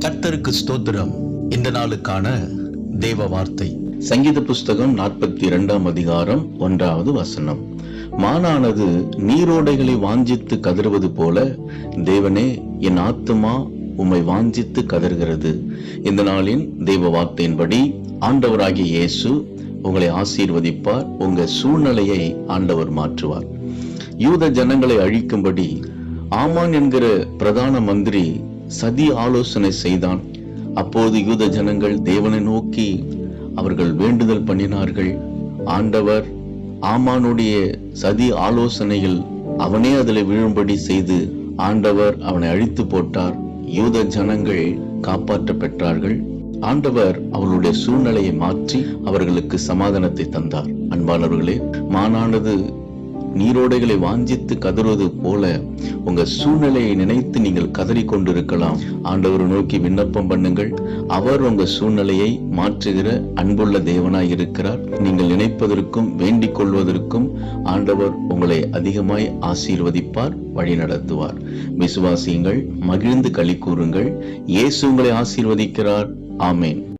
கர்த்தருக்கு ஸ்தோத்திரம். இந்த நாளுக்கான தேவ வார்த்தை சங்கீத புஸ்தகம் 42 அதிகாரம் 1வது வசனம். மானானது நீரோடைகளை வாஞ்சித்து கதறுவது போல தேவனே, என் ஆத்துமா உம்மை வாஞ்சித்து கதறுகிறது. இந்த நாளின் தேவ வார்த்தையின்படி ஆண்டவராகிய இயேசு உங்களை ஆசீர்வதிப்பார். உங்க சூழ்நிலையை ஆண்டவர் மாற்றுவார். யூத ஜனங்களை அழிக்கும்படி ஆமான் என்கிற பிரதான மந்திரி சதி ஆலோசனை செய்தான். அப்போது யூத ஜனங்கள் தேவனை நோக்கி அவர்கள் வேண்டுதல் பண்ணினார்கள். ஆண்டவர் ஆமானுடைய சதி ஆலோசனையில் அவனே அதில் விழும்படி செய்து ஆண்டவர் அவனை அழித்து போட்டார். யூத ஜனங்கள் காப்பாற்ற பெற்றார்கள். ஆண்டவர் அவர்களுடைய சூழ்நிலையை மாற்றி அவர்களுக்கு சமாதானத்தை தந்தார். அன்பானவர்களே, மானானது நீரோடைகளை வாஞ்சித்து கதறுவது போல உங்க சூழ்நிலையை நினைத்து நீங்கள் கதறி கொண்டிருக்கலாம். ஆண்டவரை நோக்கி விண்ணப்பம் பண்ணுங்கள். அவர் உங்க சூழ்நிலையை மாற்றுகிற அன்புள்ள தேவனாய் இருக்கிறார். நீங்கள் நினைப்பதற்கும் வேண்டிக் கொள்வதற்கும் ஆண்டவர் உங்களை அதிகமாய் ஆசீர்வதிப்பார், வழி நடத்துவார். விசுவாசியுங்கள், மகிழ்ந்து களி கூறுங்கள். இயேசு உங்களை ஆசீர்வதிக்கிறார். ஆமேன்.